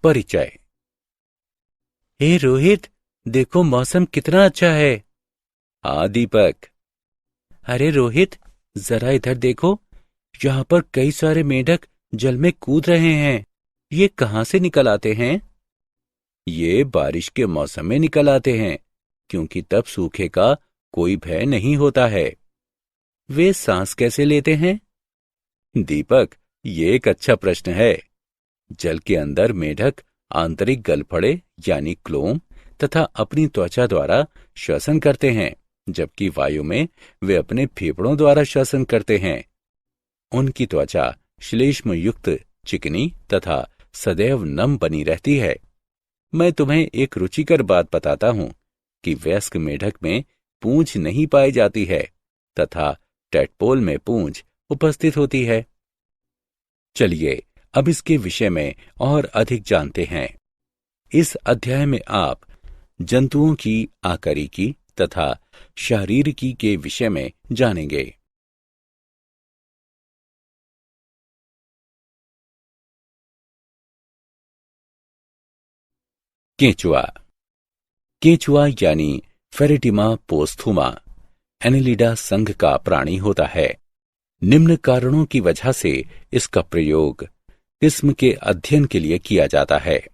परिचय। हे रोहित, देखो मौसम कितना अच्छा है। हाँ दीपक। अरे रोहित, जरा इधर देखो, यहाँ पर कई सारे मेंढक जल में कूद रहे हैं। ये कहाँ से निकल आते हैं? ये बारिश के मौसम में निकल आते हैं, क्योंकि तब सूखे का कोई भय नहीं होता है। वे सांस कैसे लेते हैं? दीपक, ये एक अच्छा प्रश्न है। जल के अंदर मेंढक आंतरिक गलफड़े यानी क्लोम तथा अपनी त्वचा द्वारा श्वसन करते हैं, जबकि वायु में वे अपने फेफड़ों द्वारा श्वसन करते हैं। उनकी त्वचा श्लेष्म युक्त, चिकनी तथा सदैव नम बनी रहती है। मैं तुम्हें एक रुचिकर बात बताता हूं कि वयस्क मेंढक में पूंछ नहीं पाई जाती है तथा टैडपोल में पूंछ उपस्थित होती है। चलिए अब इसके विषय में और अधिक जानते हैं। इस अध्याय में आप जंतुओं की आकारिकी तथा शारीरिकी के विषय में जानेंगे। केंचुआ। केंचुआ यानी फेरेटिमा पोस्थुमा एनेलिडा संघ का प्राणी होता है। निम्न कारणों की वजह से इसका प्रयोग किस्म के अध्ययन के लिए किया जाता है।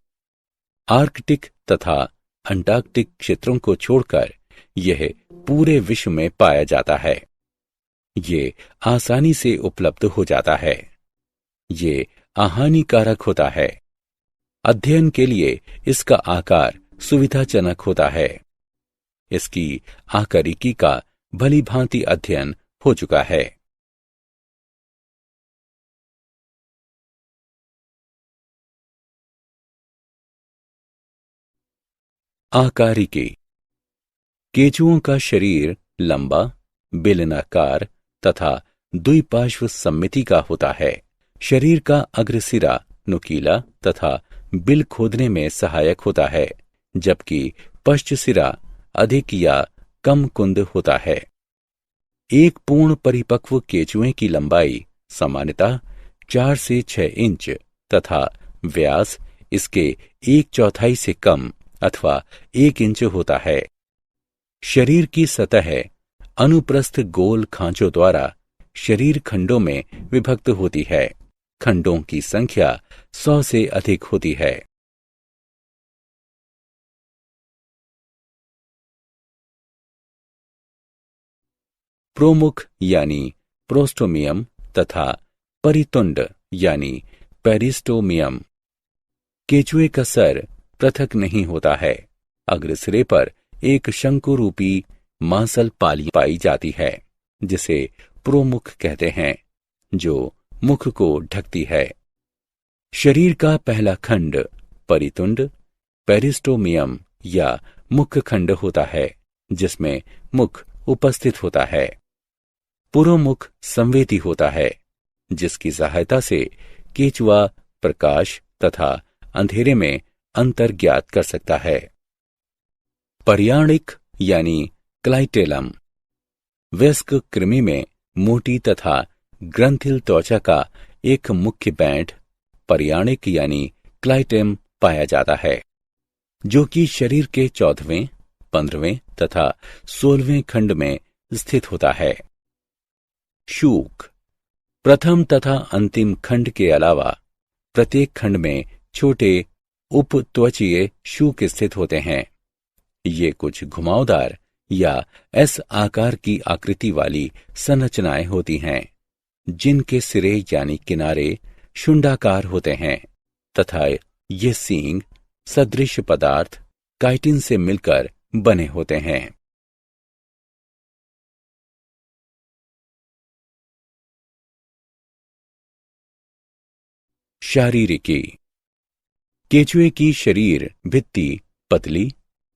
आर्कटिक तथा अंटार्कटिक क्षेत्रों को छोड़कर यह पूरे विश्व में पाया जाता है। ये आसानी से उपलब्ध हो जाता है। ये अहानिकारक होता है। अध्ययन के लिए इसका आकार सुविधाजनक होता है। इसकी आकारिकी का भली भांति अध्ययन हो चुका है। आकारिकी। केंचुओं का शरीर लंबा, बेलनाकार तथा द्विपार्श्व सममिति का होता है। शरीर का अग्रसिरा नुकीला तथा बिल खोदने में सहायक होता है, जबकि पश्च सिरा अधिक या कम कुंद होता है। एक पूर्ण परिपक्व केंचुए की लंबाई सामान्यतः 4 से 6 इंच तथा व्यास इसके 1/4 से कम अथवा 1 इंच होता है। शरीर की सतह अनुप्रस्थ गोल खांचों द्वारा शरीर खंडों में विभक्त होती है। खंडों की संख्या 100 से अधिक होती है। प्रोमुख यानी प्रोस्टोमियम तथा परितुंड यानी पेरिस्टोमियम। केंचुए का सर पृथक नहीं होता है। अग्रसिरे पर एक शंकु रूपी मांसल पाली पाई जाती है, जिसे प्रोमुख कहते हैं, जो मुख को ढकती है। शरीर का पहला खंड परितुंड पेरिस्टोमियम या मुख खंड होता है, जिसमें मुख उपस्थित होता है। पुरोमुख संवेदी होता है, जिसकी सहायता से केंचुआ प्रकाश तथा अंधेरे में अंतर ज्ञात कर सकता है। पर्याणिक यानी क्लाइटेलम। वयस्क कृमि में मोटी तथा ग्रंथिल त्वचा का एक मुख्य बैंड पर्याणिक यानी क्लाइटेम पाया जाता है, जो कि शरीर के 14वें, 15वें तथा 16वें खंड में स्थित होता है। शूक। प्रथम तथा अंतिम खंड के अलावा प्रत्येक खंड में छोटे उपत्वचीय शूक स्थित होते हैं। ये कुछ घुमावदार या एस आकार की आकृति वाली संरचनाएं होती हैं, जिनके सिरे यानी किनारे शुंडाकार होते हैं तथा ये सींग सदृश पदार्थ काइटिन से मिलकर बने होते हैं। शारीरिकी। केंचुए की शरीर भित्ति पतली,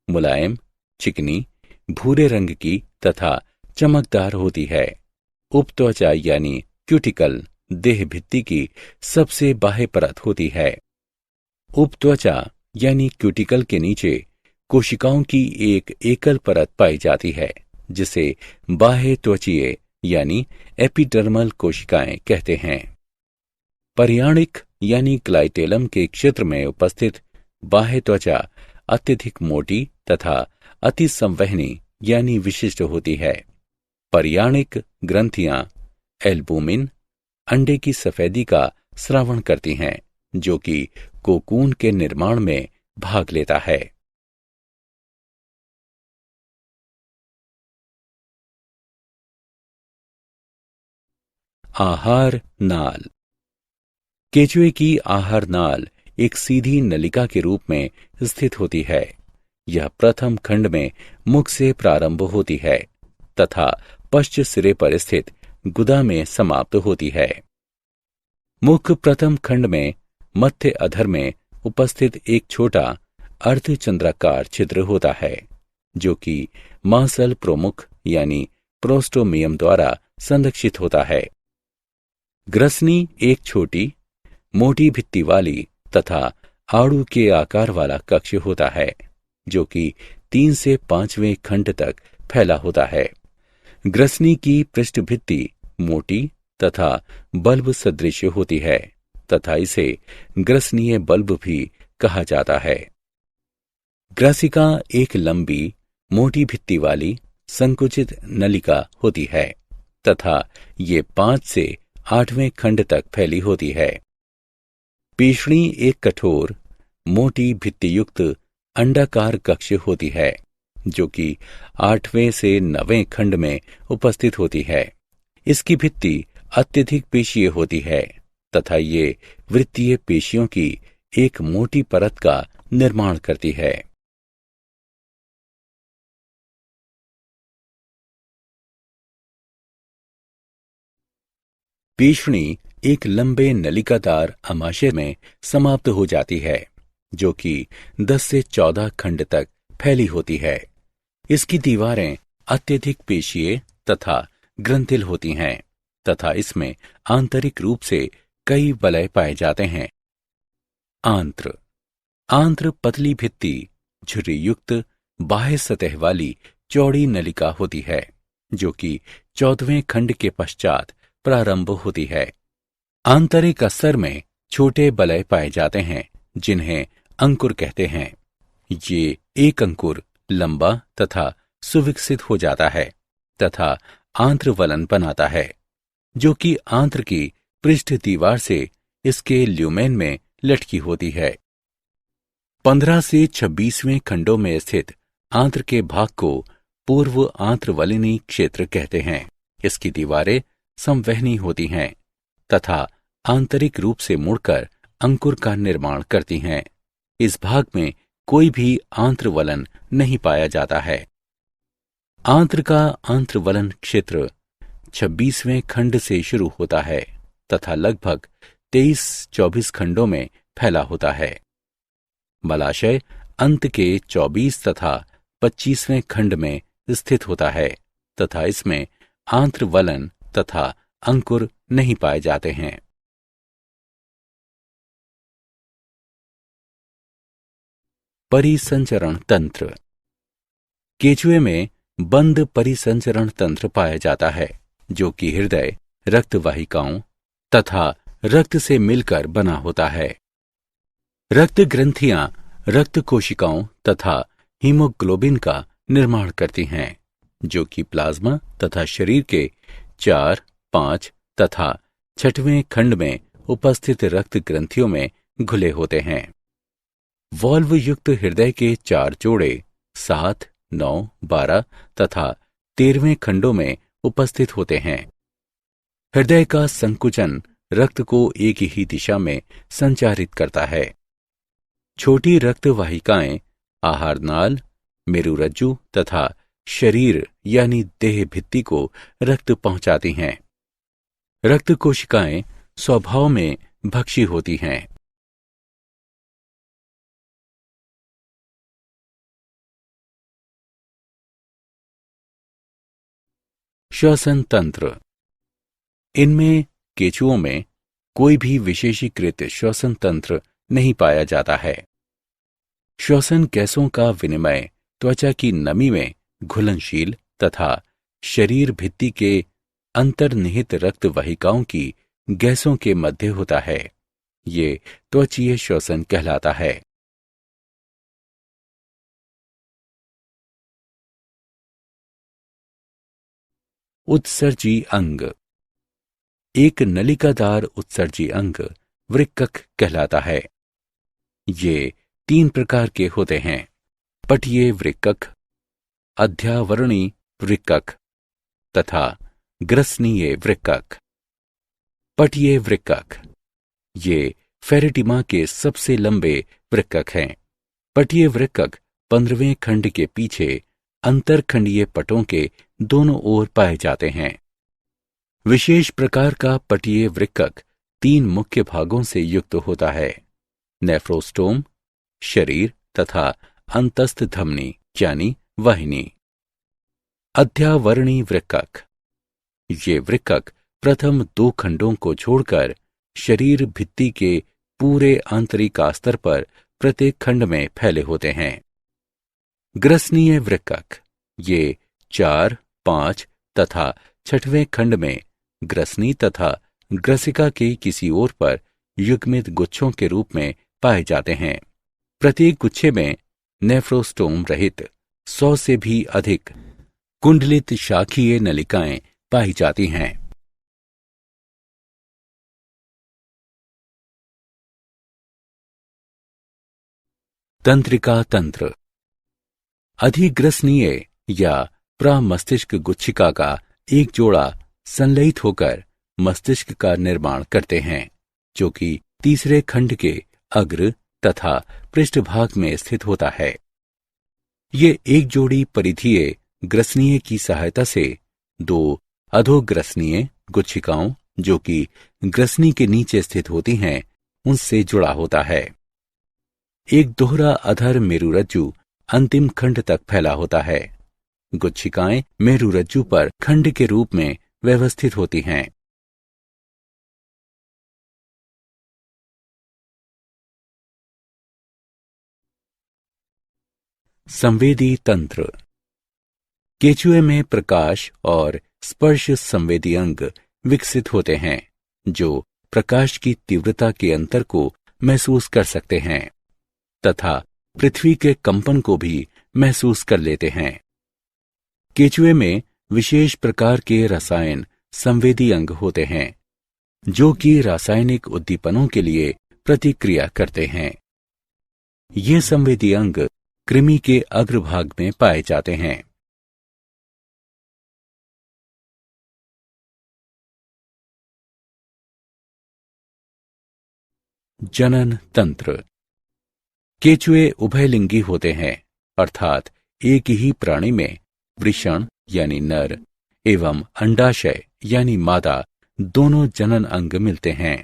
मुलायम, चिकनी, भूरे रंग की तथा चमकदार होती है। उपत्वचा यानी क्यूटिकल देह भित्ति की सबसे बाह्य परत होती है। उपत्वचा यानी क्यूटिकल के नीचे कोशिकाओं की एक एकल परत पाई जाती है, जिसे बाह्य त्वचीय यानी एपिडर्मल कोशिकाएं कहते हैं। पर्याणिक यानी क्लाइटेलम के क्षेत्र में उपस्थित बाह्य त्वचा अत्यधिक मोटी तथा अति संवहनी यानी विशिष्ट होती है। पर्याणिक ग्रंथियां एल्बुमिन अंडे की सफेदी का स्रावण करती हैं, जो कि कोकून के निर्माण में भाग लेता है। आहार नाल। केचुए की आहार नाल एक सीधी नलिका के रूप में स्थित होती है। यह प्रथम खंड में मुख से प्रारंभ होती है तथा पश्च सिरे पर स्थित गुदा में समाप्त होती है। मुख प्रथम खंड में मध्य अधर में उपस्थित एक छोटा अर्धचंद्राकार छिद्र होता है, जो कि मांसल प्रमुख यानी प्रोस्टोमियम द्वारा संरक्षित होता है। ग्रसनी एक छोटी मोटी भित्ति वाली तथा आड़ू के आकार वाला कक्ष होता है, जो कि 3 से 5वें खंड तक फैला होता है। ग्रसनी की पृष्ठभित्ति मोटी तथा बल्ब सदृश होती है तथा इसे ग्रसनीय बल्ब भी कहा जाता है। ग्रासिका एक लंबी मोटी भित्ति वाली संकुचित नलिका होती है तथा ये 5 से 8वें खंड तक फैली होती है। पेशणी एक कठोर मोटी भित्तियुक्त अंडाकार कक्ष होती है, जो कि 8वें से 9वें खंड में उपस्थित होती है। इसकी भित्ति अत्यधिक पेशीय होती है तथा ये वृत्तीय पेशियों की एक मोटी परत का निर्माण करती है। पेशणी एक लंबे नलिकादार अमाशय में समाप्त हो जाती है, जो कि 10 से 14 खंड तक फैली होती है। इसकी दीवारें अत्यधिक पेशीय तथा ग्रंथिल होती हैं तथा इसमें आंतरिक रूप से कई वलय पाए जाते हैं। आंत्र। आंत्र पतली भित्ति झुर्री युक्त बाह्य सतह वाली चौड़ी नलिका होती है, जो कि 14वें खंड के पश्चात प्रारंभ होती है। आंतरिक अस्तर में छोटे वलय पाए जाते हैं, जिन्हें अंकुर कहते हैं। ये एक अंकुर लंबा तथा सुविकसित हो जाता है तथा आंत्रवलन बनाता है, जो कि आंत्र की पृष्ठ दीवार से इसके ल्यूमेन में लटकी होती है। 15 से 26वें खंडों में स्थित आंत्र के भाग को पूर्व आंत्रवलिनी क्षेत्र कहते हैं। इसकी दीवारें संवहनी होती हैं तथा आंतरिक रूप से मुड़कर अंकुर का निर्माण करती हैं। इस भाग में कोई भी आंत्रवलन नहीं पाया जाता है। आंत्र का आंत्रवलन क्षेत्र 26वें खंड से शुरू होता है तथा लगभग 23-24 खंडों में फैला होता है। मलाशय अंत के 24 तथा 25वें खंड में स्थित होता है तथा इसमें आंत्रवलन तथा अंकुर नहीं पाए जाते हैं। परिसंचरण तंत्र। केचुए में बंद परिसंचरण तंत्र पाया जाता है, जो कि हृदय, रक्त वाहिकाओं तथा रक्त से मिलकर बना होता है। रक्त ग्रंथियां रक्त कोशिकाओं तथा हीमोग्लोबिन का निर्माण करती हैं, जो कि प्लाज्मा तथा शरीर के 4, 5 तथा 6वें खंड में उपस्थित रक्त ग्रंथियों में घुले होते हैं। वॉल्व युक्त हृदय के 4 जोड़े 7, 9, 12 तथा 13वें खंडों में उपस्थित होते हैं। हृदय का संकुचन रक्त को एक ही दिशा में संचारित करता है। छोटी रक्त वाहिकाएं आहार नाल, मेरुरज्जु तथा शरीर यानी देह भित्ति को रक्त पहुंचाती हैं। रक्त कोशिकाएं स्वभाव में भक्षी होती हैं। श्वसन तंत्र। इनमें केचुओं में कोई भी विशेषीकृत श्वसन तंत्र नहीं पाया जाता है। श्वसन गैसों का विनिमय त्वचा की नमी में घुलनशील तथा शरीर भित्ति के अंतर्निहित रक्त वाहिकाओं की गैसों के मध्य होता है। ये त्वचीय श्वसन कहलाता है। उत्सर्जी अंग। एक नलिकादार उत्सर्जी अंग वृक्कक कहलाता है। ये 3 प्रकार के होते हैं: पटीय वृक्कक, अध्यावरणी वृक्कक तथा ग्रसनीय वृक्कक। पटीय वृक्कक ये फेरेटिमा के सबसे लंबे वृक्कक हैं। पटीय वृक्कक 15वें खंड के पीछे अंतरखंडीय पटों के दोनों ओर पाए जाते हैं। विशेष प्रकार का पटीय वृक्कक 3 मुख्य भागों से युक्त होता है: नेफ्रोस्टोम, शरीर तथा अंतस्थ धमनी यानी वाहिनी। अध्यावरणी वृक्कक ये वृक्कक प्रथम 2 खंडों को छोड़कर शरीर भित्ति के पूरे आंतरिक स्तर पर प्रत्येक खंड में फैले होते हैं। ग्रसनीय वृक्कक ये 4, 5 तथा 6वें खंड में ग्रसनी तथा ग्रसिका के किसी ओर पर युग्मित गुच्छों के रूप में पाए जाते हैं। प्रत्येक गुच्छे में नेफ्रोस्टोम रहित 100 से भी अधिक कुंडलित शाखीय नलिकाएं पाई जाती हैं। तंत्रिका तंत्र। अधिग्रसनीय या प्रमस्तिष्क गुच्छिका का एक जोड़ा संलयित होकर मस्तिष्क का निर्माण करते हैं, जो कि तीसरे खंड के अग्र तथा पृष्ठभाग में स्थित होता है। ये एक जोड़ी परिधीय ग्रसनीय की सहायता से 2 अधोग्रसनीय गुच्छिकाओं, जो कि ग्रसनी के नीचे स्थित होती हैं, उनसे जुड़ा होता है। एक दोहरा अधर मेरुरज्जु अंतिम खंड तक फैला होता है। गुच्छिकाएं मेरुरज्जु पर खंड के रूप में व्यवस्थित होती हैं। संवेदी तंत्र। केचुए में प्रकाश और स्पर्श संवेदी अंग विकसित होते हैं, जो प्रकाश की तीव्रता के अंतर को महसूस कर सकते हैं तथा पृथ्वी के कंपन को भी महसूस कर लेते हैं। केचुए में विशेष प्रकार के रसायन संवेदी अंग होते हैं, जो कि रासायनिक उद्दीपनों के लिए प्रतिक्रिया करते हैं। ये संवेदी अंग कृमि के अग्रभाग में पाए जाते हैं। जनन तंत्र। केचुए उभयलिंगी होते हैं, अर्थात एक ही प्राणी में वृषण यानी नर एवं अंडाशय यानी मादा दोनों जनन अंग मिलते हैं।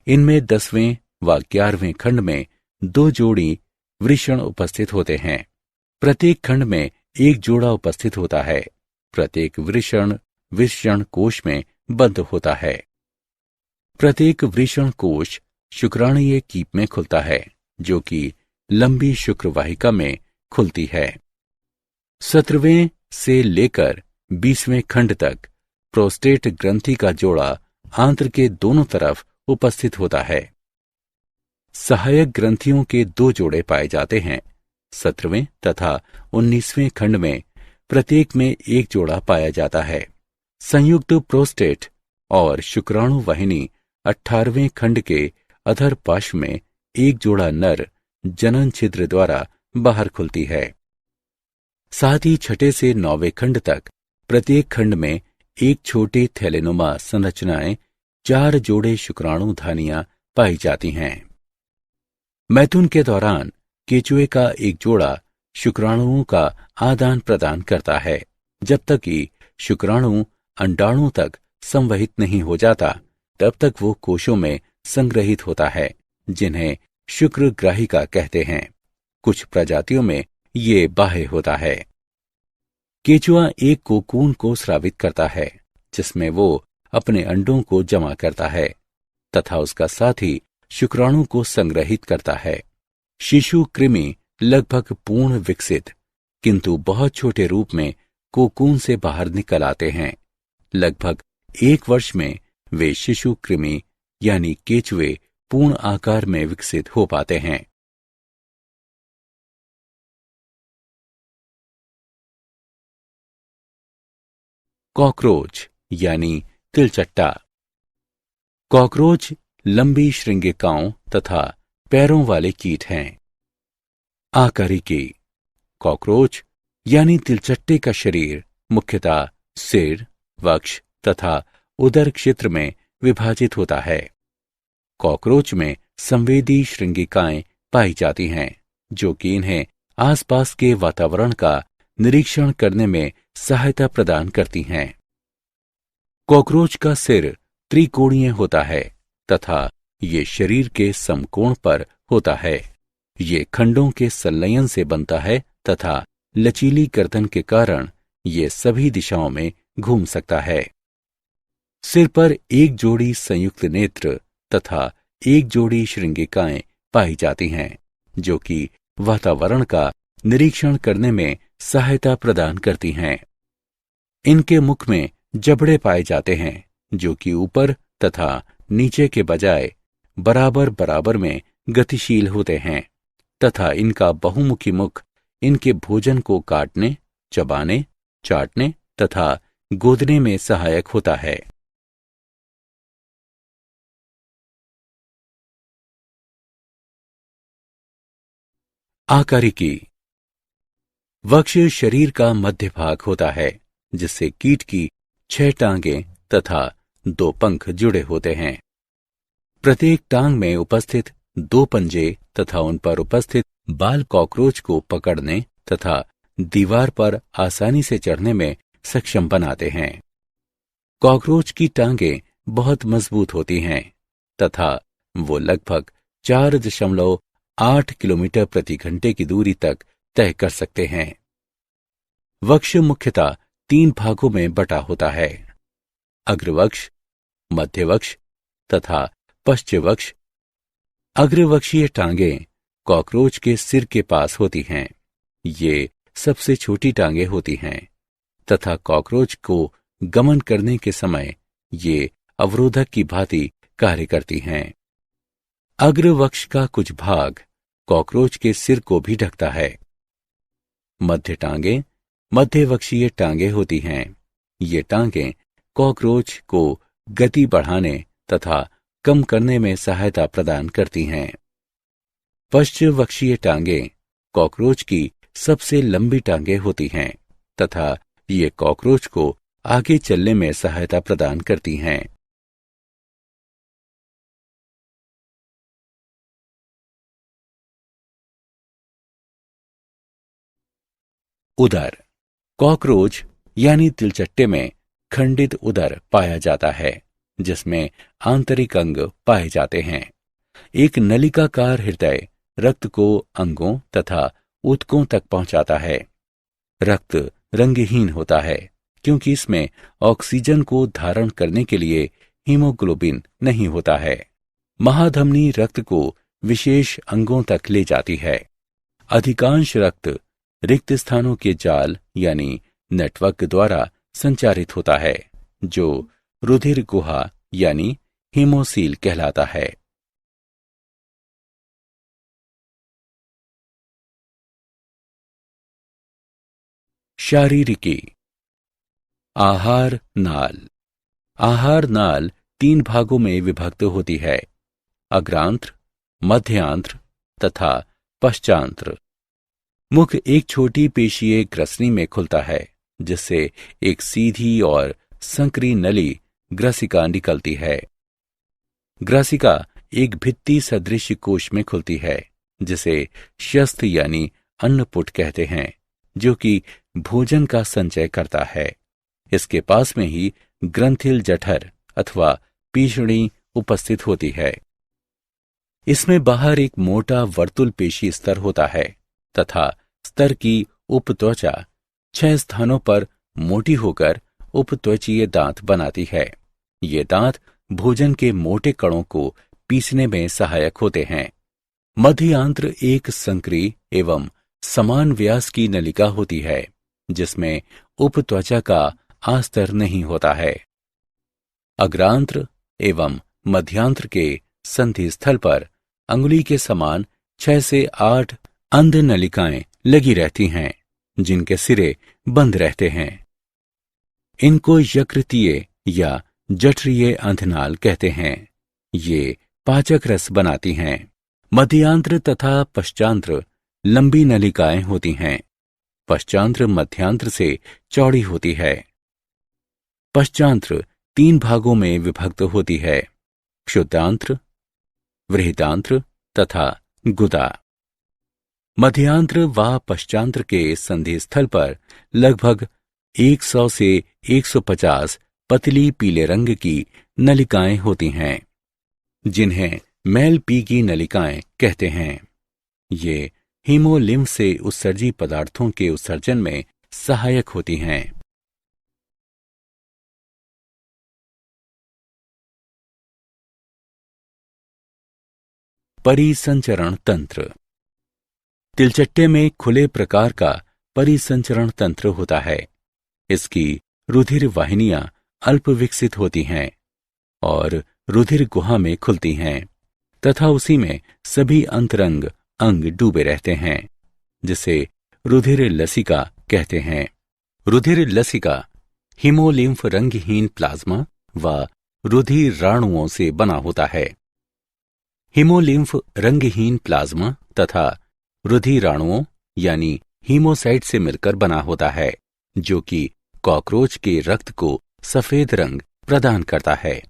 इनमें 10वें व 11वें खंड में 2 जोड़ी वृषण उपस्थित होते हैं। प्रत्येक खंड में एक जोड़ा उपस्थित होता है। प्रत्येक वृषण कोश में बंद होता है। प्रत्येक वृषण कोश शुक्राणुीय कीप में खुलता है, जो कि लंबी शुक्रवाहिका में खुलती है। 17वें से लेकर 20वें खंड तक प्रोस्टेट ग्रंथि का जोड़ा आंत्र के दोनों तरफ उपस्थित होता है। सहायक ग्रंथियों के 2 जोड़े पाए जाते हैं। 17वें तथा 19वें खंड में प्रत्येक में एक जोड़ा पाया जाता है। संयुक्त प्रोस्टेट और शुक्राणु वाहिनी 18वें खंड के अधर पार्श्व में एक जोड़ा नर जनन छिद्र द्वारा बाहर खुलती है। साथ ही 6 से 9वें खंड तक प्रत्येक खंड में एक छोटे थैलेनुमा संरचनाएं 4 जोड़े शुक्राणु धानियां पाई जाती हैं। मैथुन के दौरान केचुए का एक जोड़ा शुक्राणुओं का आदान प्रदान करता है, जब तक कि शुक्राणु अंडाणु तक संवहित नहीं हो जाता, तब तक वो कोशों में संग्रहित होता है, जिन्हें शुक्रग्राहिका कहते हैं। कुछ प्रजातियों में ये बाह्य होता है। केचुआ एक कोकून को स्रावित करता है, जिसमें वो अपने अंडों को जमा करता है तथा उसका साथी शुक्राणु को संग्रहित करता है। शिशु कृमि लगभग पूर्ण विकसित किंतु बहुत छोटे रूप में कोकून से बाहर निकल आते हैं। लगभग 1 वर्ष में वे शिशु कृमि यानी केचुए पूर्ण आकार में विकसित हो पाते हैं। कॉकरोच यानी तिलचट्टा। कॉकरोच लंबी श्रृंगिकाओं तथा पैरों वाले कीट हैं। आकारिकी। कॉकरोच यानी तिलचट्टे का शरीर मुख्यतः सिर, वक्ष तथा उदर क्षेत्र में विभाजित होता है। कॉकरोच में संवेदी श्रृंगिकाएं पाई जाती हैं, जो कि इन्हें आसपास के वातावरण का निरीक्षण करने में सहायता प्रदान करती हैं। कॉकरोच का सिर त्रिकोणीय होता है तथा ये शरीर के समकोण पर होता है। ये खंडों के संलयन से बनता है तथा लचीली गर्दन के कारण ये सभी दिशाओं में घूम सकता है। सिर पर एक जोड़ी संयुक्त नेत्र तथा एक जोड़ी श्रृंगिकाएं पाई जाती हैं, जो कि वातावरण का निरीक्षण करने में सहायता प्रदान करती हैं। इनके मुख में जबड़े पाए जाते हैं, जो कि ऊपर तथा नीचे के बजाय बराबर बराबर में गतिशील होते हैं तथा इनका बहुमुखी मुख इनके भोजन को काटने, चबाने, चाटने तथा गोदने में सहायक होता है। आकारिकी। वक्ष शरीर का मध्य भाग होता है, जिससे कीट की 6 टांगें तथा 2 पंख जुड़े होते हैं। प्रत्येक टांग में उपस्थित 2 पंजे तथा उन पर उपस्थित बाल कॉकरोच को पकड़ने तथा दीवार पर आसानी से चढ़ने में सक्षम बनाते हैं। कॉकरोच की टांगें बहुत मजबूत होती हैं तथा वो लगभग 4.8 किलोमीटर प्रति घंटे की दूरी तक तय कर सकते हैं। वक्ष मुख्यतः 3 भागों में बटा होता है: अग्रवक्ष, मध्यवक्ष तथा पश्चवक्ष। अग्रवक्षीय टांगें कॉकरोच के सिर के पास होती हैं। ये सबसे छोटी टांगें होती हैं तथा कॉकरोच को गमन करने के समय ये अवरोधक की भांति कार्य करती हैं। अग्रवक्ष का कुछ भाग कॉकरोच के सिर को भी ढकता है। मध्य टांगें मध्यवक्षीय टांगें होती हैं। ये टांगें कॉकरोच को गति बढ़ाने तथा कम करने में सहायता प्रदान करती हैं। पश्चवक्षीय टांगें कॉकरोच की सबसे लंबी टांगें होती हैं तथा ये कॉकरोच को आगे चलने में सहायता प्रदान करती हैं। उदर। कॉकरोच यानी तिलचट्टे में खंडित उदर पाया जाता है, जिसमें आंतरिक अंग पाए जाते हैं। एक नलिकाकार हृदय रक्त को अंगों तथा ऊतकों तक पहुंचाता है। रक्त रंगहीन होता है, क्योंकि इसमें ऑक्सीजन को धारण करने के लिए हीमोग्लोबिन नहीं होता है। महाधमनी रक्त को विशेष अंगों तक ले जाती है। अधिकांश रक्त रिक्त स्थानों के जाल यानी नेटवर्क द्वारा संचारित होता है, जो रुधिर गुहा यानी हीमोसील कहलाता है। शारीरिकी। आहार नाल। आहार नाल 3 भागों में विभक्त होती है: अग्रांत्र, मध्यांत्र तथा पश्चांत्र। मुख एक छोटी पेशीय ग्रसनी में खुलता है, जिससे एक सीधी और संकरी नली ग्रसिका निकलती है। ग्रसिका एक भित्ति सदृश कोश में खुलती है, जिसे शस्थ यानी अन्नपुट कहते हैं, जो कि भोजन का संचय करता है। इसके पास में ही ग्रंथिल जठर अथवा पीषणी उपस्थित होती है। इसमें बाहर एक मोटा वर्तुल पेशी स्तर होता है तथा स्तर की उपत्वचा 6 स्थानों पर मोटी होकर उपत्वचीय दांत बनाती है। ये दांत भोजन के मोटे कणों को पीसने में सहायक होते हैं। मध्यांत्र एक संकरी एवं समान व्यास की नलिका होती है, जिसमें उपत्वचा का आस्तर नहीं होता है। अग्रांत्र एवं मध्यांत्र के संधि स्थल पर अंगुली के समान 6 से 8 अंध नलिकाएं लगी रहती हैं, जिनके सिरे बंद रहते हैं। इनको यकृतीय या जठरीय अंधनाल कहते हैं। ये पाचक रस बनाती हैं। मध्यांत्र तथा पश्चांत्र लंबी नलिकाएं होती हैं। पश्चांत्र मध्यांत्र से चौड़ी होती है। पश्चांत्र 3 भागों में विभक्त होती है: क्षुद्रांत्र, वृहदांत्र तथा गुदा। मध्यांत्र व पश्चांत्र के संधि स्थल पर लगभग 100 से 150 पतली पीले रंग की नलिकाएं होती हैं, जिन्हें मैलपीगी नलिकाएं कहते हैं। ये हीमोलिम्फ से उत्सर्जी पदार्थों के उत्सर्जन में सहायक होती हैं। परिसंचरण तंत्र। तिलचट्टे में खुले प्रकार का परिसंचरण तंत्र होता है। इसकी रुधिर वाहिनियां अल्प विकसित होती हैं और रुधिर गुहा में खुलती हैं तथा उसी में सभी अंतरंग अंग डूबे रहते हैं, जिसे रुधिर लसिका कहते हैं। रुधिर लसिका हीमोलिम्फ रंगहीन प्लाज्मा व रुधिर राणुओं से बना होता है। हीमोलिम्फ रंगहीन प्लाज्मा तथा रुधिराणुओं यानी हीमोसाइट से मिलकर बना होता है, जो कि कॉकरोच के रक्त को सफेद रंग प्रदान करता है।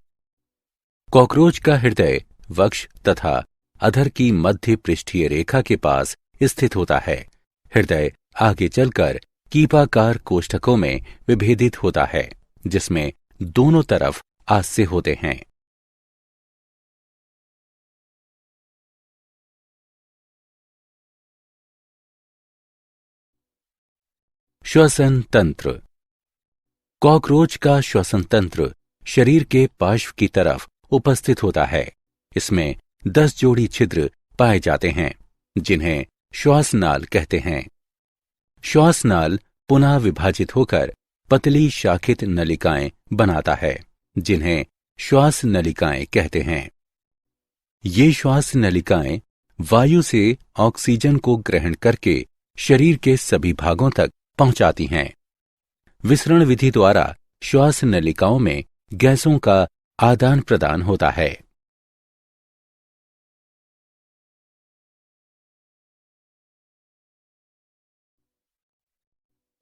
कॉकरोच का हृदय वक्ष तथा अधर की मध्य पृष्ठीय रेखा के पास स्थित होता है। हृदय आगे चलकर कीपाकार कोष्ठकों में विभेदित होता है, जिसमें दोनों तरफ आस्य होते हैं। श्वसन तंत्र। कॉकरोच का श्वसन तंत्र शरीर के पार्श्व की तरफ उपस्थित होता है। इसमें 10 जोड़ी छिद्र पाए जाते हैं, जिन्हें श्वासनाल कहते हैं। श्वासनाल पुनः विभाजित होकर पतली शाखित नलिकाएं बनाता है, जिन्हें श्वास नलिकाएं कहते हैं। ये श्वास नलिकाएं वायु से ऑक्सीजन को ग्रहण करके शरीर के सभी भागों तक पहुंचाती हैं। विसरण विधि द्वारा श्वास नलिकाओं में गैसों का आदान प्रदान होता है।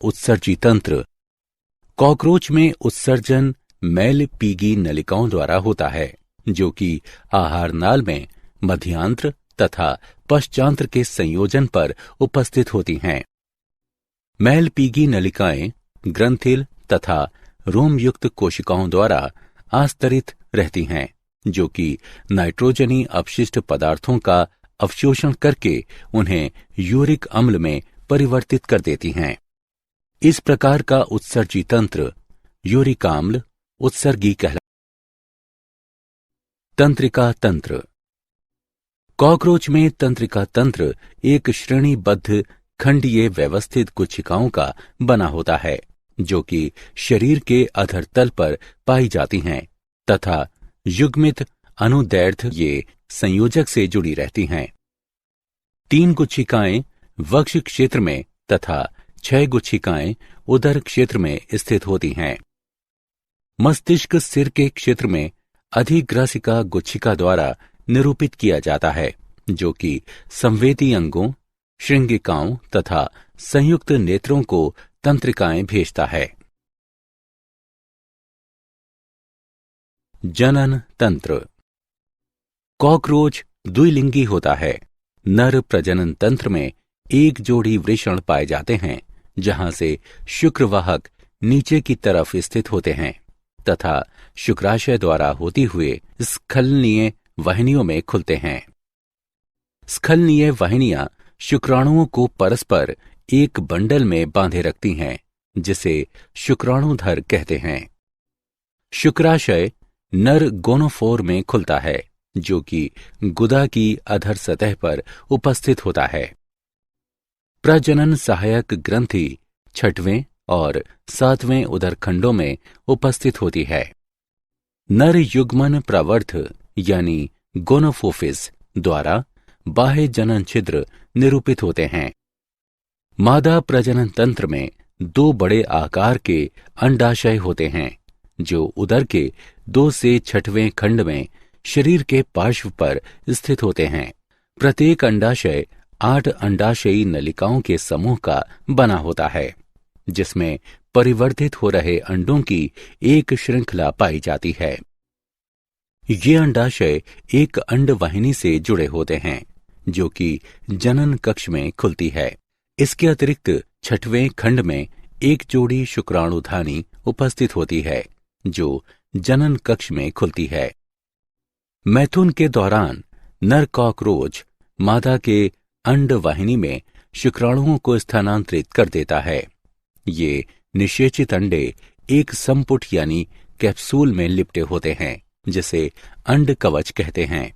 उत्सर्जी तंत्र। कॉकरोच में उत्सर्जन मैलपीगी नलिकाओं द्वारा होता है, जो कि आहार नाल में मध्यांत्र तथा पश्चांत्र के संयोजन पर उपस्थित होती हैं। मैलपीगी नलिकाएं ग्रंथिल तथा रोमयुक्त कोशिकाओं द्वारा आस्तरित रहती हैं, जो कि नाइट्रोजनी अपशिष्ट पदार्थों का अवशोषण करके उन्हें यूरिक अम्ल में परिवर्तित कर देती हैं। इस प्रकार का उत्सर्जी तंत्र यूरिक अम्ल उत्सर्गी कहलाता है। तंत्रिका तंत्र। कॉकरोच में तंत्रिका तंत्र एक श्रेणीबद्ध खंडीय व्यवस्थित गुच्छिकाओं का बना होता है, जो कि शरीर के अधर तल पर पाई जाती हैं तथा युग्मित अनुदैर्ध्य ये संयोजक से जुड़ी रहती हैं। 3 गुच्छिकाएं वक्ष क्षेत्र में तथा 6 गुच्छिकाएं उदर क्षेत्र में स्थित होती हैं। मस्तिष्क सिर के क्षेत्र में अधिग्रासिका गुच्छिका द्वारा निरूपित किया जाता है, जो कि संवेदी अंगों, श्रृंगिकाओं तथा संयुक्त नेत्रों को तंत्रिकाएं भेजता है। जनन तंत्र। कॉकरोच द्विलिंगी होता है। नर प्रजनन तंत्र में एक जोड़ी वृषण पाए जाते हैं, जहां से शुक्रवाहक नीचे की तरफ स्थित होते हैं तथा शुक्राशय द्वारा होती हुए स्खलनीय वाहिनियों में खुलते हैं। स्खलनीय वाहिनियां शुक्राणुओं को परस्पर एक बंडल में बांधे रखती हैं, जिसे शुक्राणुधर कहते हैं। शुक्राशय नर गोनोफोर में खुलता है, जो कि गुदा की अधर सतह पर उपस्थित होता है। प्रजनन सहायक ग्रंथि 6वें और 7वें उदर खंडों में उपस्थित होती है। नर युग्मन प्रवर्ध यानी गोनोफोफिस द्वारा बाह्य जनन छिद्र निरूपित होते हैं। मादा प्रजनन तंत्र में 2 बड़े आकार के अंडाशय होते हैं जो उदर के 2 से 6वें खंड में शरीर के पार्श्व पर स्थित होते हैं। प्रत्येक अंडाशय 8 अंडाशयी नलिकाओं के समूह का बना होता है, जिसमें परिवर्धित हो रहे अंडों की एक श्रृंखला पाई जाती है। ये अंडाशय एक अंडवाहिनी से जुड़े होते हैं जो कि जनन कक्ष में खुलती है। इसके अतिरिक्त 6वें खंड में एक जोड़ी शुक्राणुधानी उपस्थित होती है जो जनन कक्ष में खुलती है। मैथुन के दौरान नर कॉकरोच मादा के अंडवाहिनी में शुक्राणुओं को स्थानांतरित कर देता है। ये निषेचित अंडे एक संपुट यानी कैप्सूल में लिपटे होते हैं जिसे अंड कवच कहते हैं।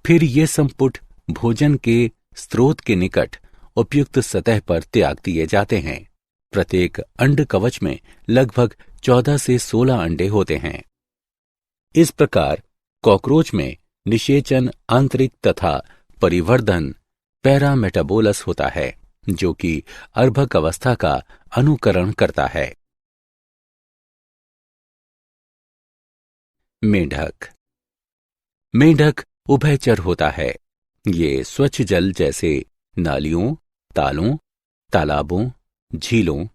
फिर ये संपुट भोजन के स्रोत के निकट उपयुक्त सतह पर त्याग दिए जाते हैं। प्रत्येक अंड कवच में लगभग 14 से 16 अंडे होते हैं। इस प्रकार कॉकरोच में निषेचन, आंतरिक तथा परिवर्धन पैरामेटाबोलस होता है जो कि अर्भक अवस्था का अनुकरण करता है। मेंढक। मेंढक उभयचर होता है। ये स्वच्छ जल जैसे नालियों, तालों, तालाबों, झीलों,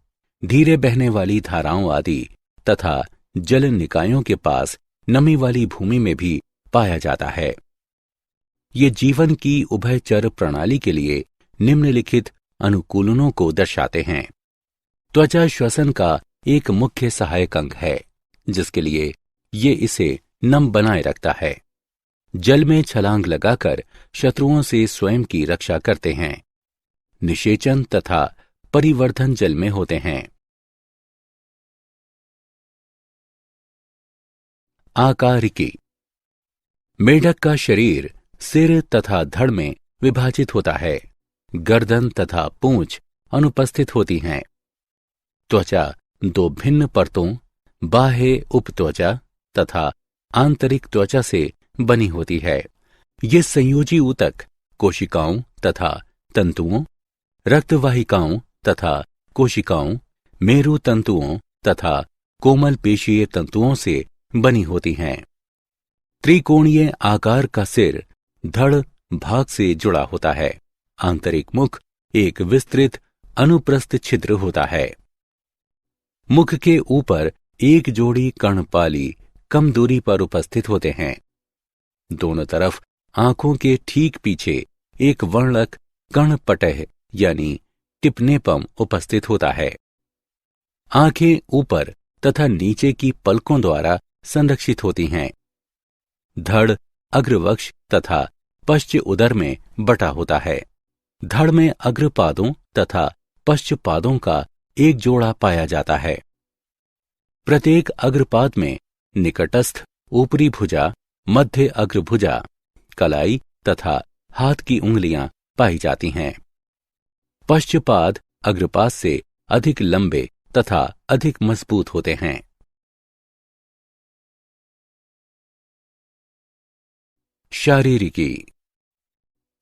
धीरे बहने वाली धाराओं आदि तथा जल निकायों के पास नमी वाली भूमि में भी पाया जाता है। ये जीवन की उभयचर प्रणाली के लिए निम्नलिखित अनुकूलनों को दर्शाते हैं। त्वचा श्वसन का एक मुख्य सहायक अंग है जिसके लिए ये इसे नम बनाए रखता है। जल में छलांग लगाकर शत्रुओं से स्वयं की रक्षा करते हैं। निषेचन तथा परिवर्धन जल में होते हैं। आकारिकी। मेढक का शरीर सिर तथा धड़ में विभाजित होता है। गर्दन तथा पूंछ अनुपस्थित होती हैं। त्वचा 2 भिन्न परतों, बाह्य उपत्वचा तथा आंतरिक त्वचा से बनी होती है। ये संयोजी ऊतक कोशिकाओं तथा तंतुओं, रक्तवाहिकाओं तथा कोशिकाओं, मेरु तंतुओं तथा कोमल पेशीय तंतुओं से बनी होती हैं। त्रिकोणीय आकार का सिर धड़ भाग से जुड़ा होता है। आंतरिक मुख एक विस्तृत अनुप्रस्थ छिद्र होता है। मुख के ऊपर एक जोड़ी कर्णपाली कम दूरी पर उपस्थित होते हैं। दोनों तरफ आंखों के ठीक पीछे एक वर्णक कर्णपटह यानी टिप्नेपम उपस्थित होता है। आंखें ऊपर तथा नीचे की पलकों द्वारा संरक्षित होती हैं। धड़ अग्रवक्ष तथा पश्च उदर में बटा होता है। धड़ में अग्रपादों तथा पश्चपादों का एक जोड़ा पाया जाता है। प्रत्येक अग्रपाद में निकटस्थ ऊपरी भुजा, मध्य अग्रभुजा, कलाई तथा हाथ की उंगलियां पाई जाती हैं। पश्चपाद अग्रपाद से अधिक लंबे तथा अधिक मजबूत होते हैं। शारीरिकी।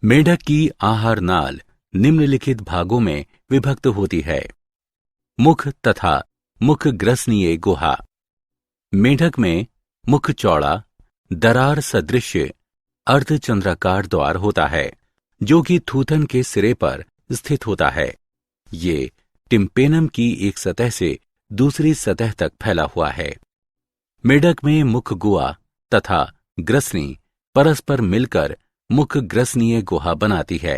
मेढक की आहार नाल निम्नलिखित भागों में विभक्त होती है। मुख तथा मुख ग्रसनीय गुहा। मेढक में मुख चौड़ा, दरार सदृश अर्धचंद्राकार द्वार होता है जो कि थूथन के सिरे पर स्थित होता है। ये टिम्पेनम की एक सतह से दूसरी सतह तक फैला हुआ है। मेढक में मुख गुहा तथा ग्रसनी परस्पर मिलकर मुख ग्रसनीय गुहा बनाती है।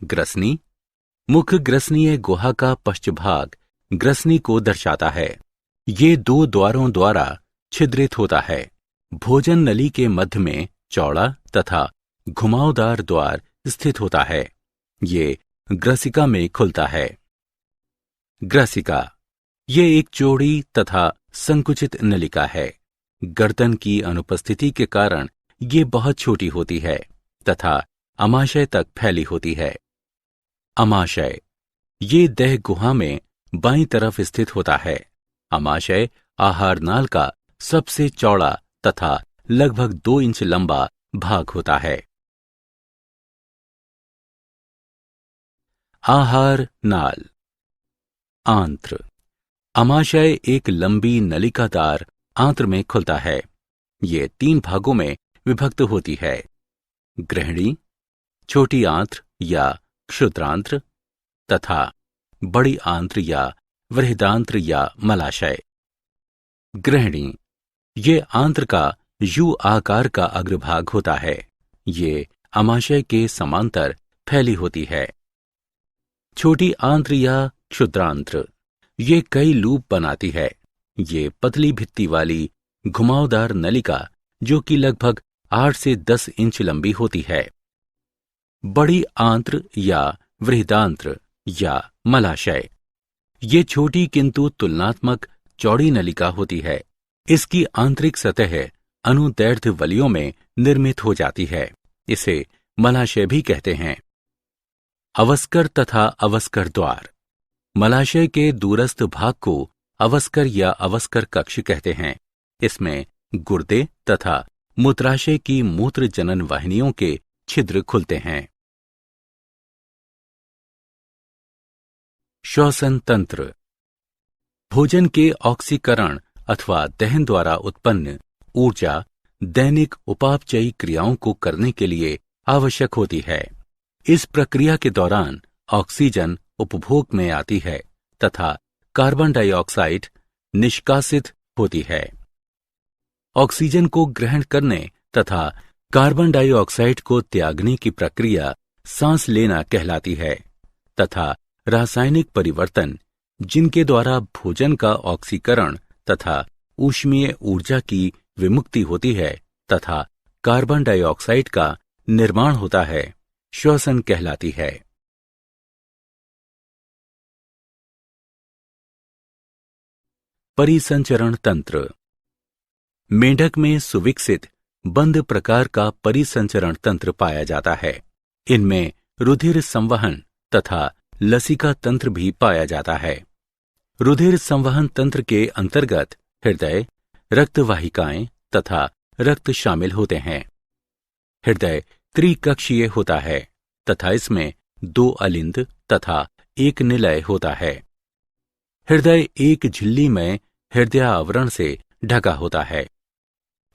ग्रसनी। मुख ग्रसनीय गुहा का पश्चभाग ग्रसनी को दर्शाता है। ये 2 द्वारों द्वारा छिद्रित होता है। भोजन नली के मध्य में चौड़ा तथा घुमावदार द्वार स्थित होता है। ये ग्रसिका में खुलता है। ग्रसिका। ये एक चौड़ी तथा संकुचित नलिका है। गर्दन की अनुपस्थिति के कारण ये बहुत छोटी होती है तथा अमाशय तक फैली होती है। अमाशय। ये देह गुहा में बाईं तरफ स्थित होता है। अमाशय आहार नाल का सबसे चौड़ा तथा लगभग 2 इंच लंबा भाग होता है। आहार नाल। आंत्र। अमाशय एक लंबी नलिकादार आंत्र में खुलता है। ये 3 भागों में विभक्त होती है। ग्रहणी, छोटी आंत्र या क्षुद्रांत्र तथा बड़ी आंत्र या वृहदांत्र या मलाशय। ग्रहणी, ये आंत्र का यू आकार का अग्रभाग होता है। ये अमाशय के समांतर फैली होती है। छोटी आंत्र या क्षुद्रांत्र, ये कई लूप बनाती है। ये पतली भित्ति वाली घुमावदार नलिका जो कि लगभग 8 से 10 इंच लंबी होती है। बड़ी आंत्र या वृहदांत्र या मलाशय, ये छोटी किंतु तुलनात्मक चौड़ी नलिका होती है। इसकी आंतरिक सतह अनुदैर्ध्य वलियों में निर्मित हो जाती है। इसे मलाशय भी कहते हैं। अवस्कर तथा अवस्कर द्वार। मलाशय के दूरस्थ भाग को अवस्कर या अवस्कर कक्ष कहते हैं। इसमें गुर्दे तथा मूत्राशय की मूत्र जनन वाहिनियों के छिद्र खुलते हैं। श्वसन तंत्र। भोजन के ऑक्सीकरण अथवा दहन द्वारा उत्पन्न ऊर्जा दैनिक उपापचयी क्रियाओं को करने के लिए आवश्यक होती है। इस प्रक्रिया के दौरान ऑक्सीजन उपभोग में आती है तथा कार्बन डाइऑक्साइड निष्कासित होती है। ऑक्सीजन को ग्रहण करने तथा कार्बन डाइऑक्साइड को त्यागने की प्रक्रिया सांस लेना कहलाती है तथा रासायनिक परिवर्तन जिनके द्वारा भोजन का ऑक्सीकरण तथा ऊष्मीय ऊर्जा की विमुक्ति होती है तथा कार्बन डाइऑक्साइड का निर्माण होता है, श्वसन कहलाती है। परिसंचरण तंत्र। मेंढक में सुविकसित बंद प्रकार का परिसंचरण तंत्र पाया जाता है। इनमें रुधिर संवहन तथा लसिका तंत्र भी पाया जाता है। रुधिर संवहन तंत्र के अंतर्गत हृदय, रक्तवाहिकाएं तथा रक्त शामिल होते हैं। हृदय त्रिकक्षीय होता है तथा इसमें 2 अलिंद तथा 1 निलय होता है। हृदय एक झिल्ली में हृदय आवरण से ढका होता है।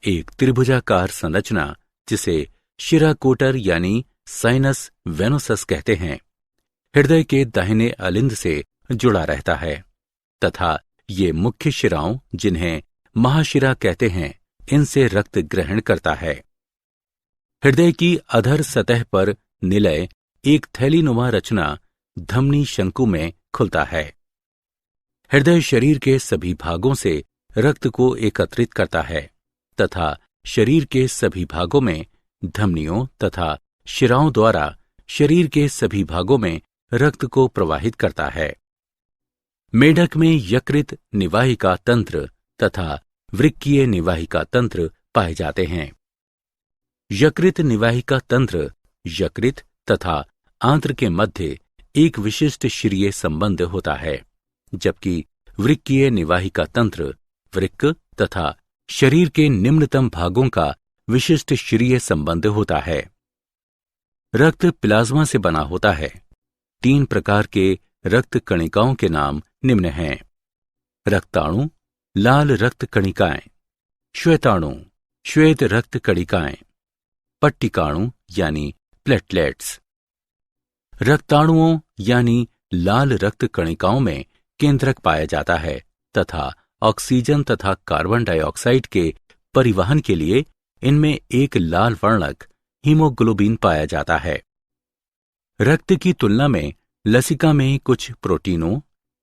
एक त्रिभुजाकार संरचना जिसे शिराकोटर यानी साइनस वेनोसस कहते हैं, हृदय के दाहिने अलिंद से जुड़ा रहता है तथा ये मुख्य शिराओं जिन्हें महाशिरा कहते हैं, इनसे रक्त ग्रहण करता है। हृदय की अधर सतह पर निलय एक थैलीनुमा रचना धमनी शंकु में खुलता है। हृदय शरीर के सभी भागों से रक्त को एकत्रित करता है तथा शरीर के सभी भागों में धमनियों तथा शिराओं द्वारा शरीर के सभी भागों में रक्त को प्रवाहित करता है। मेढक में यकृत निवाहिका तंत्र तथा वृक्कीय निवाहिका तंत्र पाए जाते हैं। यकृत निवाहिका तंत्र यकृत तथा आंत्र के मध्य एक विशिष्ट शिरीय संबंध होता है, जबकि वृक्कीय निवाहिका तंत्र वृक्क तथा शरीर के निम्नतम भागों का विशिष्ट शिरीय संबंध होता है। रक्त प्लाज्मा से बना होता है। 3 प्रकार के रक्त कणिकाओं के नाम निम्न हैं। रक्ताणु, लाल रक्त कणिकाएं। श्वेताणु, श्वेत रक्त कणिकाएं। पट्टिकाणु यानी प्लेटलेट्स। रक्ताणुओं यानी लाल रक्त कणिकाओं में केंद्रक पाया जाता है तथा ऑक्सीजन तथा कार्बन डाइऑक्साइड के परिवहन के लिए इनमें एक लाल वर्णक हीमोग्लोबिन पाया जाता है। रक्त की तुलना में लसिका में कुछ प्रोटीनों,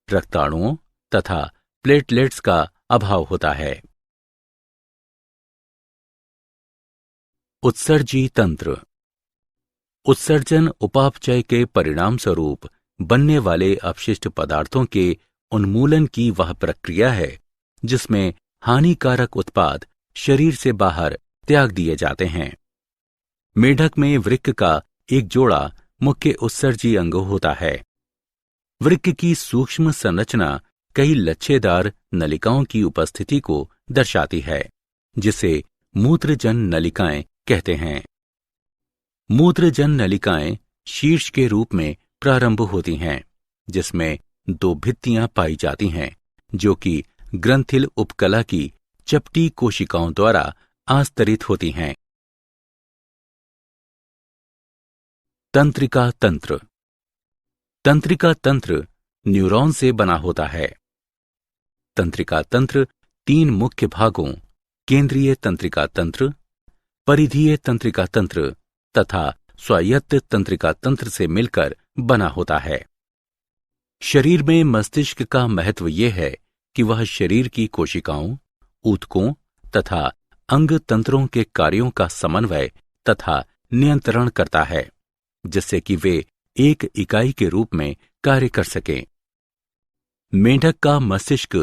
रक्ताणुओं तथा प्लेटलेट्स का अभाव होता है। उत्सर्जी तंत्र। उत्सर्जन उपापचय के परिणाम स्वरूप बनने वाले अपशिष्ट पदार्थों के उन्मूलन की वह प्रक्रिया है जिसमें हानिकारक उत्पाद शरीर से बाहर त्याग दिए जाते हैं। मेढक में वृक्क का एक जोड़ा मुख्य उत्सर्जी अंग होता है। वृक्क की सूक्ष्म संरचना कई लच्छेदार नलिकाओं की उपस्थिति को दर्शाती है, जिसे मूत्रजन नलिकाएं कहते हैं। मूत्रजन नलिकाएं शीर्ष के रूप में प्रारंभ होती हैं, जिसमें 2 भित्तियां पाई जाती हैं, जो कि ग्रंथिल उपकला की चपटी कोशिकाओं द्वारा आस्तरित होती हैं। तंत्रिका तंत्र। तंत्रिका तंत्र न्यूरॉन से बना होता है। तंत्रिका तंत्र 3 मुख्य भागों केंद्रीय तंत्रिका तंत्र, परिधीय तंत्रिका तंत्र तथा स्वायत्त तंत्रिका तंत्र से मिलकर बना होता है। शरीर में मस्तिष्क का महत्व यह है कि वह शरीर की कोशिकाओं, ऊतकों तथा अंग तंत्रों के कार्यों का समन्वय तथा नियंत्रण करता है, जिससे कि वे एक इकाई के रूप में कार्य कर सकें। मेंढक का मस्तिष्क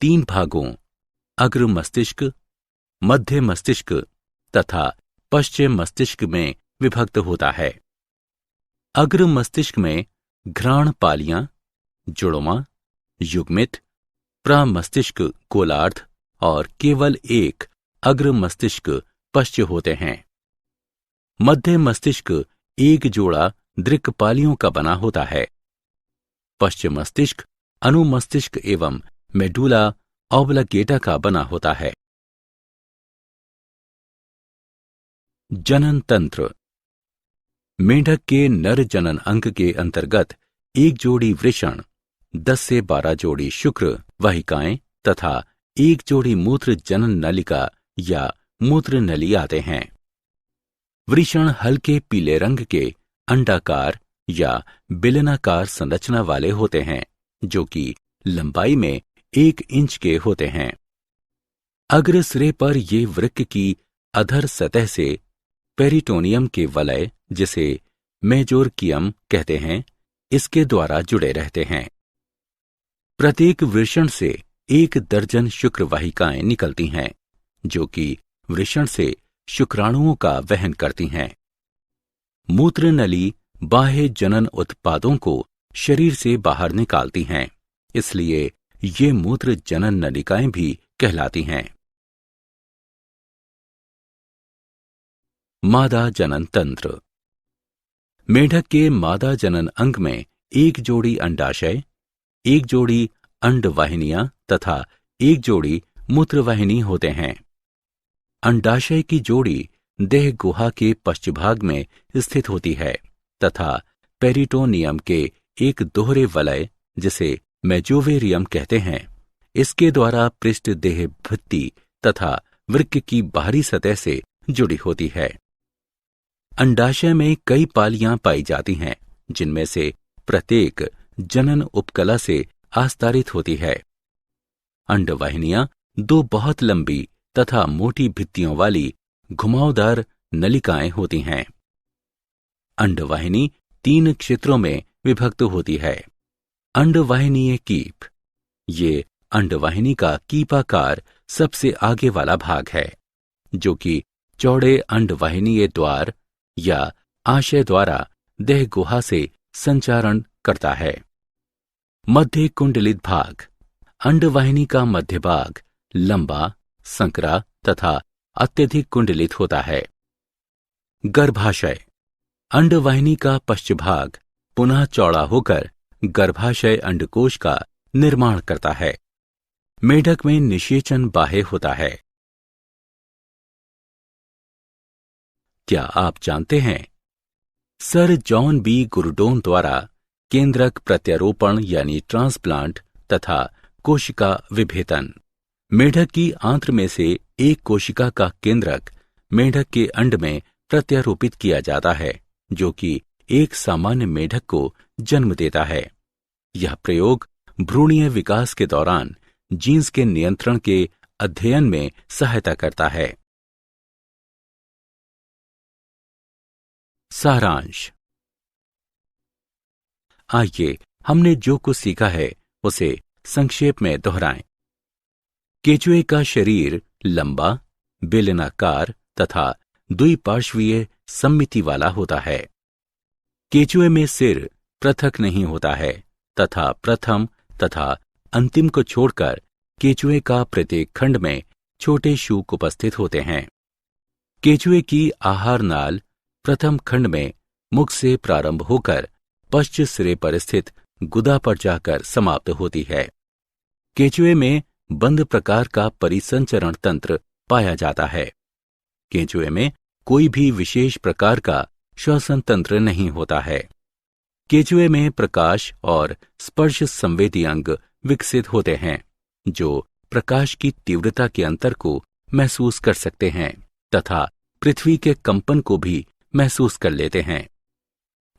3 भागों अग्र मस्तिष्क, मध्य मस्तिष्क तथा पश्चिम मस्तिष्क में विभक्त होता है। अग्र मस्तिष्क में घ्राण पालियां, जुड़वां, युग्मित, प्रमस्तिष्क गोलार्ध और केवल एक अग्र मस्तिष्क पश्च होते हैं। मध्य मस्तिष्क एक जोड़ा दृक्पालियों का बना होता है। पश्चिम मस्तिष्क अनुमस्तिष्क एवं मेडुला ऑब्लांगेटा का बना होता है। जनन तंत्र। मेंढक के नर जनन अंग के अंतर्गत एक जोड़ी वृषण, 10 से 12 जोड़ी शुक्र वाहिकाएं तथा एक जोड़ी मूत्र जनन नलिका या मूत्र नली आते हैं। वृषण हल्के पीले रंग के अंडाकार या बेलनाकार संरचना वाले होते हैं, जो कि लंबाई में 1 इंच के होते हैं। अग्र सिरे पर ये वृक्क की अधर सतह से पेरिटोनियम के वलय, जिसे मेजोरकियम कहते हैं, इसके द्वारा जुड़े रहते हैं। प्रत्येक वृषण से 1 दर्जन शुक्र वाहिकाएं निकलती हैं, जो कि वृषण से शुक्राणुओं का वहन करती हैं। मूत्र नली बाह्य जनन उत्पादों को शरीर से बाहर निकालती हैं, इसलिए ये मूत्र जनन नलिकाएं भी कहलाती हैं। मादा जनन तंत्र। मेंढक के मादा जनन अंग में 1 जोड़ी अंडाशय, 1 जोड़ी अंडवाहिनियां तथा 1 जोड़ी मूत्रवाहिनी होते हैं। अंडाशय की जोड़ी देह गुहा के पश्चभाग में स्थित होती है तथा पेरिटोनियम के एक दोहरे वलय, जिसे मेजोवेरियम कहते हैं, इसके द्वारा पृष्ठ देह भित्ति तथा वृक्क की बाहरी सतह से जुड़ी होती है। अंडाशय में कई पालियां पाई जाती हैं, जिनमें से प्रत्येक जनन उपकला से आस्तारित होती है। अंडवाहिनियां 2 बहुत लंबी तथा मोटी भित्तियों वाली घुमावदार नलिकाएं होती हैं। अंडवाहिनी 3 क्षेत्रों में विभक्त होती है। अंडवाहिनीय कीप। ये अंडवाहिनी का कीपाकार सबसे आगे वाला भाग है, जो कि चौड़े अंडवाहिनीय द्वार या आशय द्वारा देह गुहा से संचारण करता है। मध्य कुंडलित भाग। अंडवाहिनी का मध्य भाग लंबा, संकरा तथा अत्यधिक कुंडलित होता है। गर्भाशय। अंडवाहिनी का पश्चभाग पुनः चौड़ा होकर गर्भाशय अंडकोश का निर्माण करता है। मेढक में निषेचन बाह्य होता है। क्या आप जानते हैं, सर जॉन बी गुरडोन द्वारा केंद्रक प्रत्यारोपण यानी ट्रांसप्लांट तथा कोशिका विभेदन। मेढक की आंत्र में से एक कोशिका का केंद्रक मेढक के अंड में प्रत्यारोपित किया जाता है, जो कि एक सामान्य मेढक को जन्म देता है। यह प्रयोग भ्रूणीय विकास के दौरान जीन्स के नियंत्रण के अध्ययन में सहायता करता है। सारांश। आइए हमने जो कुछ सीखा है उसे संक्षेप में दोहराएं। केचुए का शरीर लंबा, बेलनाकार तथा द्विपार्श्वीय सममिति वाला होता है। केचुए में सिर पृथक नहीं होता है तथा प्रथम तथा अंतिम को छोड़कर केचुए का प्रत्येक खंड में छोटे शूक उपस्थित होते हैं। केंचुए की आहार नाल प्रथम खंड में मुख से प्रारंभ होकर पश्च सिरे पर स्थित गुदा पर जाकर समाप्त होती है। केंचुए में बंद प्रकार का परिसंचरण तंत्र पाया जाता है। केंचुए में कोई भी विशेष प्रकार का श्वसन तंत्र नहीं होता है। केंचुए में प्रकाश और स्पर्श संवेदी अंग विकसित होते हैं, जो प्रकाश की तीव्रता के अंतर को महसूस कर सकते हैं तथा पृथ्वी के कंपन को भी महसूस कर लेते हैं।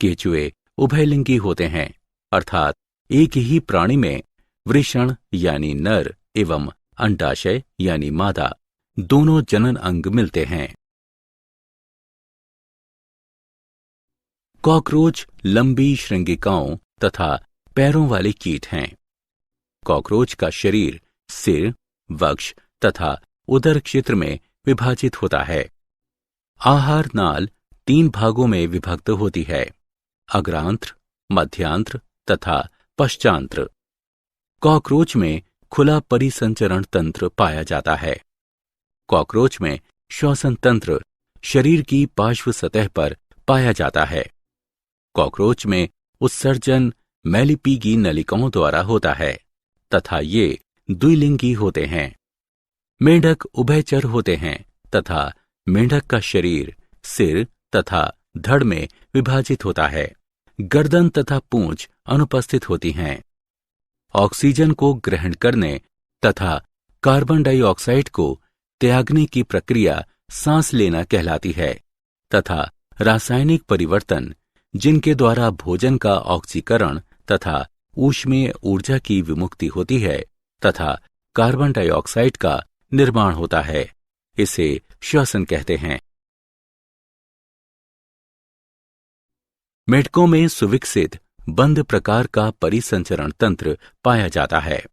केंचुए उभयलिंगी होते हैं, अर्थात एक ही प्राणी में वृषण यानी नर एवं अंडाशय यानी मादा दोनों जनन अंग मिलते हैं। कॉकरोच लंबी श्रृंगिकाओं तथा पैरों वाले कीट हैं। कॉकरोच का शरीर सिर, वक्ष तथा उदर क्षेत्र में विभाजित होता है। आहार नाल 3 भागों में विभक्त होती है: अग्रांत्र, मध्यांत्र तथा पश्चांत्र। कॉकरोच में खुला परिसंचरण तंत्र पाया जाता है। कॉकरोच में श्वसन तंत्र शरीर की पार्श्व सतह पर पाया जाता है। कॉकरोच में उत्सर्जन मैलिपीगी नलिकाओं द्वारा होता है तथा ये द्विलिंगी होते हैं। मेंढक उभयचर होते हैं तथा मेंढक का शरीर सिर तथा धड़ में विभाजित होता है। गर्दन तथा पूंछ अनुपस्थित होती हैं। ऑक्सीजन को ग्रहण करने तथा कार्बन डाइऑक्साइड को त्यागने की प्रक्रिया सांस लेना कहलाती है तथा रासायनिक परिवर्तन जिनके द्वारा भोजन का ऑक्सीकरण तथा ऊष्मीय ऊर्जा की विमुक्ति होती है तथा कार्बन डाइऑक्साइड का निर्माण होता है, इसे श्वसन कहते हैं। मेढकों में सुविकसित बंद प्रकार का परिसंचरण तंत्र पाया जाता है।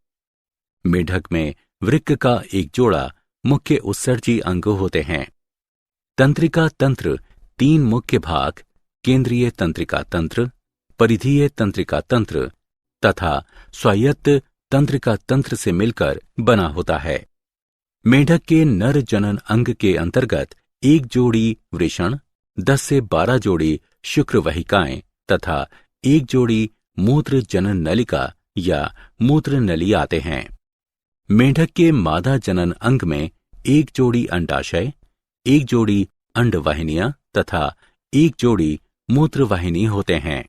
मेढक में वृक्क का एक जोड़ा मुख्य उत्सर्जी अंग होते हैं। तंत्रिका तंत्र 3 मुख्य भाग केंद्रीय तंत्रिका तंत्र, परिधीय तंत्रिका तंत्र तथा स्वायत्त तंत्रिका तंत्र से मिलकर बना होता है। मेढक के नर जनन अंग के अंतर्गत 1 जोड़ी वृषण, 10 से 12 जोड़ी शुक्र वहिकाएं तथा 1 जोड़ी मूत्र जनन नलिका या मूत्र नली आते हैं। मेढक के मादा जनन अंग में 1 जोड़ी अंडाशय, 1 जोड़ी अंडवाहिनियां तथा 1 जोड़ी मूत्रवाहिनी होते हैं।